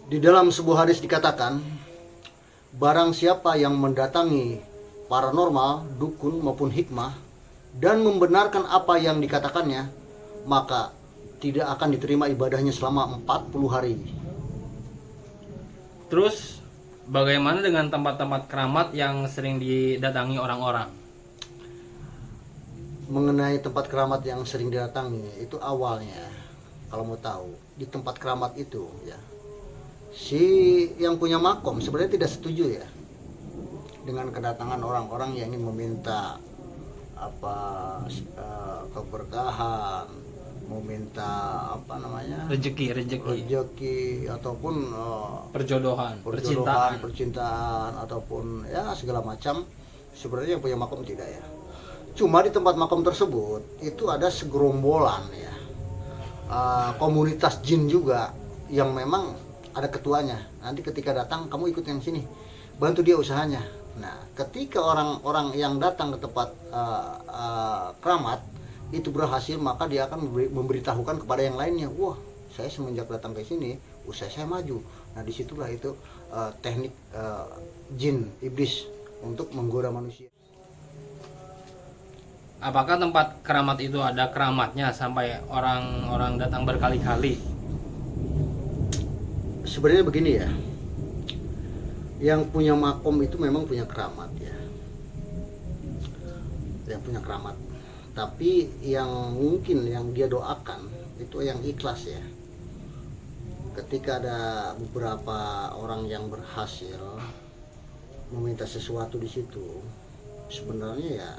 Di dalam sebuah hadis dikatakan, barang siapa yang mendatangi paranormal, dukun maupun hikmah dan membenarkan apa yang dikatakannya, maka tidak akan diterima ibadahnya selama 40 hari. Terus bagaimana dengan tempat-tempat keramat yang sering didatangi orang-orang? Mengenai tempat keramat yang sering didatangi, itu awalnya, kalau mau tahu, di tempat keramat itu ya, si yang punya makom sebenarnya tidak setuju ya dengan kedatangan orang-orang yang ingin meminta apa keberkahan, meminta apa namanya, rezeki ataupun Perjodohan, perjodohan, percintaan. percintaan ataupun ya segala macam. Sebenarnya yang punya makom tidak ya. Cuma di tempat makom tersebut itu ada segerombolan ya, komunitas jin juga yang memang ada ketuanya. Nanti ketika datang kamu ikut yang sini, bantu dia usahanya. Nah, ketika orang-orang yang datang ke tempat keramat itu berhasil, maka dia akan memberitahukan kepada yang lainnya, wah saya semenjak datang ke sini usaha saya maju. Nah, disitulah itu teknik jin iblis untuk menggoda manusia. Apakah tempat keramat itu ada keramatnya sampai orang-orang datang berkali-kali? Sebenarnya begini ya, yang punya makom itu memang punya keramat ya, yang punya keramat. Tapi yang mungkin yang dia doakan itu yang ikhlas ya. Ketika ada beberapa orang yang berhasil meminta sesuatu di situ, sebenarnya ya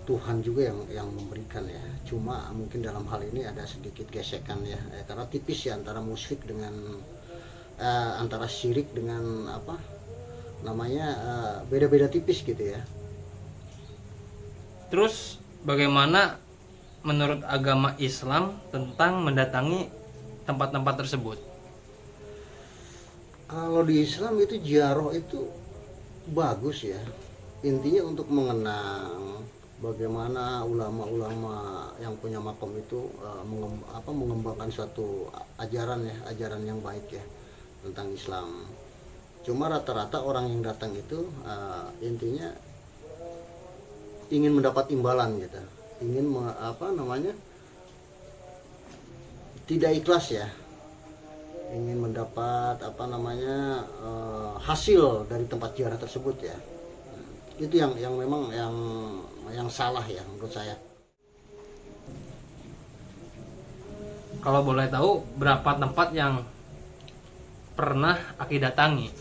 Tuhan juga yang memberikan ya. Cuma mungkin dalam hal ini ada sedikit gesekan ya, karena tipis ya antara musyrik dengan antara syirik dengan apa namanya, beda-beda tipis gitu ya. Terus bagaimana menurut agama Islam tentang mendatangi tempat-tempat tersebut? Kalau di Islam itu ziarah itu bagus ya. Intinya untuk mengenang bagaimana ulama-ulama yang punya makom itu mengembangkan suatu ajaran ya, ajaran yang baik ya tentang Islam. Cuma rata-rata orang yang datang itu intinya ingin mendapat imbalan gitu, ingin tidak ikhlas ya, ingin mendapat hasil dari tempat ziarah tersebut ya. Itu yang memang yang salah ya menurut saya. Kalau boleh tahu berapa tempat yang pernah Aki datangi?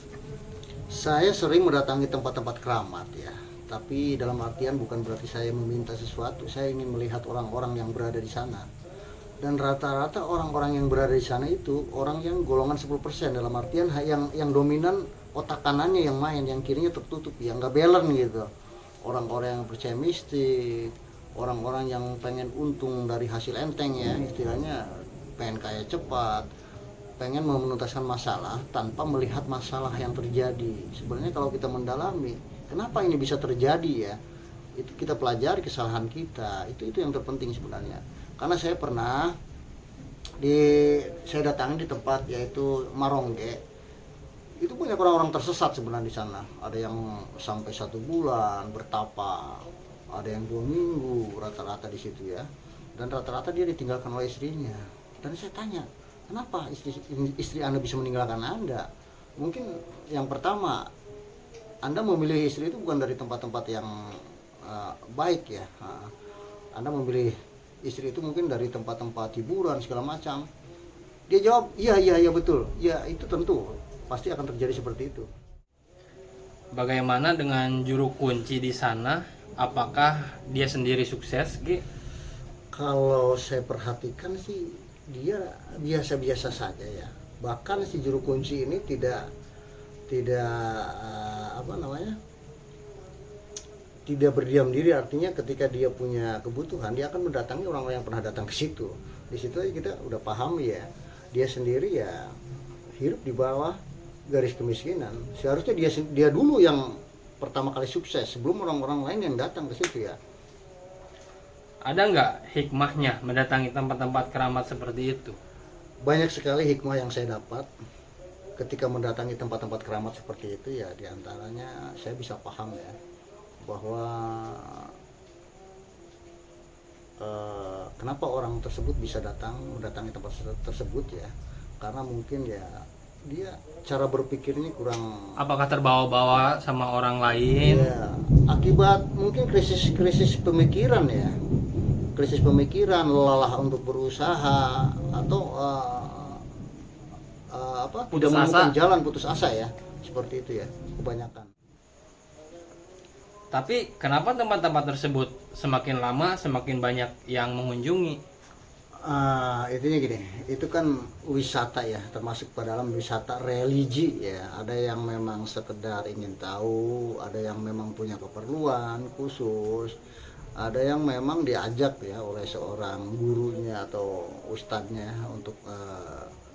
Saya sering mendatangi tempat-tempat keramat ya, tapi dalam artian bukan berarti saya meminta sesuatu. Saya ingin melihat orang-orang yang berada di sana. Dan rata-rata orang-orang yang berada di sana itu orang yang golongan 10%, dalam artian yang dominan otak kanannya yang main, yang kirinya tertutup, yang nggak balance gitu. Orang-orang yang percaya mistik, orang-orang yang pengen untung dari hasil enteng ya, istilahnya pengen kaya cepat, pengen menuntaskan masalah tanpa melihat masalah yang terjadi. Sebenarnya kalau kita mendalami, kenapa ini bisa terjadi ya? Itu kita pelajari kesalahan kita. Itu yang terpenting sebenarnya. Karena saya pernah saya datangi di tempat yaitu Marongge. Itu banyak orang-orang tersesat sebenarnya di sana. Ada yang sampai 1 bulan bertapa, ada yang 2 minggu rata-rata di situ ya. Dan rata-rata dia ditinggalkan oleh istrinya. Dan saya tanya, kenapa istri Anda bisa meninggalkan Anda? Mungkin yang pertama, Anda memilih istri itu bukan dari tempat-tempat yang baik ya. Anda memilih istri itu mungkin dari tempat-tempat hiburan segala macam. Dia jawab, iya betul. Ya itu tentu pasti akan terjadi seperti itu. Bagaimana dengan juru kunci di sana? Apakah dia sendiri sukses, Ki? Kalau saya perhatikan sih dia biasa-biasa saja ya. Bahkan si juru kunci ini tidak tidak berdiam diri, artinya ketika dia punya kebutuhan dia akan mendatangi orang-orang yang pernah datang ke situ. Di situ aja kita udah paham ya, dia sendiri ya hidup di bawah garis kemiskinan. Seharusnya dia dulu yang pertama kali sukses sebelum orang-orang lain yang datang ke situ ya. Ada nggak hikmahnya mendatangi tempat-tempat keramat seperti itu? Banyak sekali hikmah yang saya dapat ketika mendatangi tempat-tempat keramat seperti itu ya, diantaranya saya bisa paham ya bahwa kenapa orang tersebut bisa mendatangi tempat tersebut ya, karena mungkin ya dia cara berpikirnya kurang, Apakah terbawa-bawa sama orang lain? ya, akibat mungkin krisis pemikiran ya, krisis pemikiran, lelah untuk berusaha, atau Putus tidak menemukan asa. jalan, putus asa ya, seperti itu ya kebanyakan. Tapi kenapa tempat-tempat tersebut semakin lama semakin banyak yang mengunjungi? Intinya gini, itu kan wisata ya, termasuk pada dalam wisata religi ya. Ada yang memang sekedar ingin tahu, ada yang memang punya keperluan khusus, ada yang memang diajak ya oleh seorang gurunya atau ustadznya untuk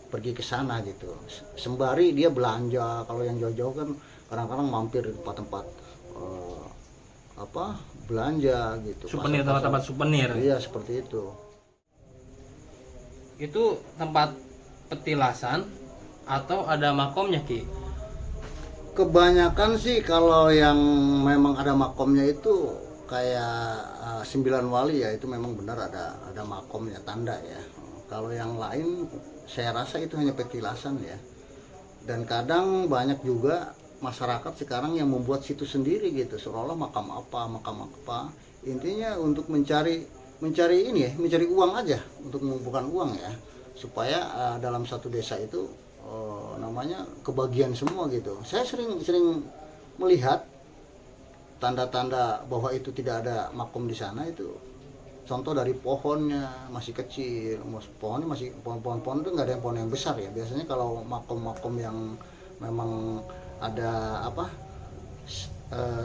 pergi ke sana gitu. Sembari dia belanja, kalau yang jauh-jauh kan kadang-kadang mampir di tempat-tempat eh, belanja gitu. Souvenir, Pasar-pasar. tempat-tempat souvenir. Iya, seperti itu. Itu tempat petilasan atau ada makomnya, Ki? Kebanyakan sih kalau yang memang ada makomnya itu kayak Sembilan Wali ya, itu memang benar ada makomnya, tanda ya. Kalau yang lain saya rasa itu hanya petilasan ya. Dan kadang banyak juga masyarakat sekarang yang membuat situs sendiri gitu, seolah-olah makam apa. Intinya untuk mencari ini ya, mencari uang aja, untuk mengumpulkan uang ya, supaya dalam satu desa itu namanya kebagian semua gitu. Saya sering melihat tanda-tanda bahwa itu tidak ada makom di sana itu. Contoh dari pohonnya masih kecil, pohonnya masih pohon-pohon itu nggak ada yang pohon yang besar ya. Biasanya kalau makom-makom yang memang ada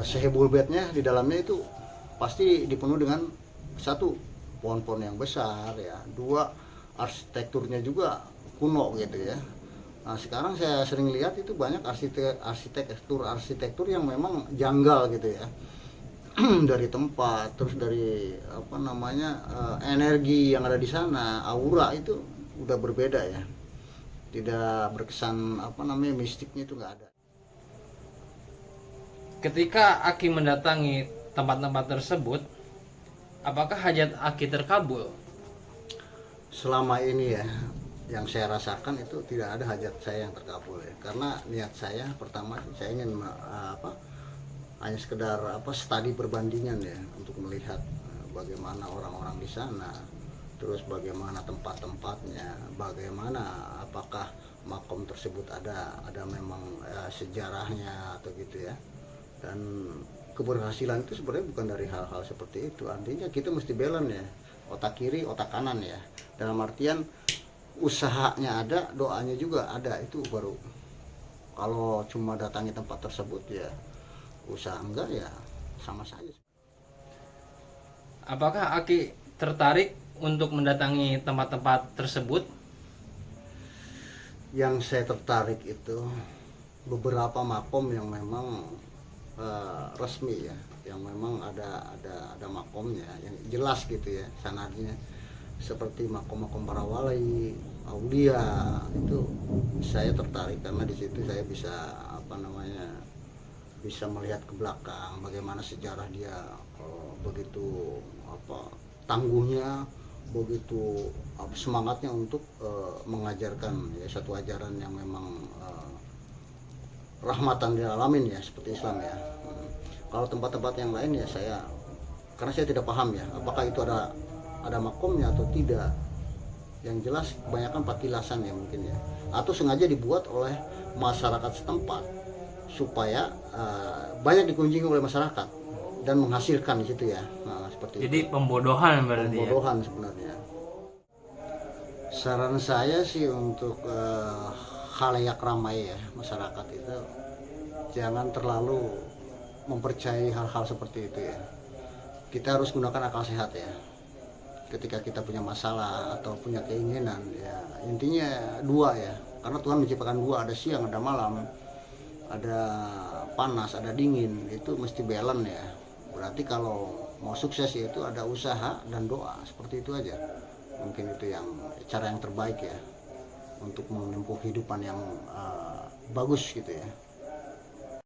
sehebul bednya di dalamnya itu pasti dipenuhi dengan satu, pohon-pohon yang besar ya, dua, arsitekturnya juga kuno gitu ya. Nah, sekarang saya sering lihat itu banyak arsitektur yang memang janggal gitu ya. Dari tempat, terus dari energi yang ada di sana, aura itu udah berbeda ya, tidak berkesan mistiknya itu nggak ada. Ketika Aki mendatangi tempat-tempat tersebut, apakah hajat Aki terkabul? Selama ini ya, yang saya rasakan itu tidak ada hajat saya yang terkabul ya, karena niat saya pertama saya ingin hanya sekedar studi perbandingan ya, untuk melihat bagaimana orang-orang di sana, terus bagaimana tempat-tempatnya, bagaimana apakah makom tersebut ada memang sejarahnya atau gitu ya. Dan keberhasilan itu sebenarnya bukan dari hal-hal seperti itu, artinya kita mesti balance ya, otak kiri otak kanan ya, dalam artian usahanya ada, doanya juga ada, itu baru. Kalau cuma datangi tempat tersebut ya usaha enggak ya sama saja. Apakah Aki tertarik untuk mendatangi tempat-tempat tersebut? Yang saya tertarik itu beberapa makom yang memang resmi ya, yang memang ada makomnya yang jelas gitu ya sanadnya, seperti makom-makom para wali, aulia, itu saya tertarik karena di situ saya bisa bisa melihat ke belakang bagaimana sejarah dia, begitu tangguhnya, begitu semangatnya untuk mengajarkan ya satu ajaran yang memang rahmatan lil alamin ya, seperti Islam ya. Kalau tempat-tempat yang lain ya karena saya tidak paham ya apakah itu ada makomnya atau tidak. Yang jelas kebanyakan patilasan ya mungkin ya, atau sengaja dibuat oleh masyarakat setempat supaya banyak dikunjungi oleh masyarakat dan menghasilkan di situ ya. Nah, seperti Jadi itu. pembodohan berarti ya. Pembodohan sebenarnya. Saran saya sih untuk khalayak ramai ya, masyarakat itu jangan terlalu mempercayai hal-hal seperti itu ya. Kita harus gunakan akal sehat ya. Ketika kita punya masalah atau punya keinginan ya, intinya dua ya, karena Tuhan menciptakan dua, ada siang ada malam, ada panas ada dingin, itu mesti balance ya. Berarti kalau mau sukses itu ada usaha dan doa, seperti itu aja. Mungkin itu yang cara yang terbaik ya. untuk menempuh kehidupan yang bagus gitu ya.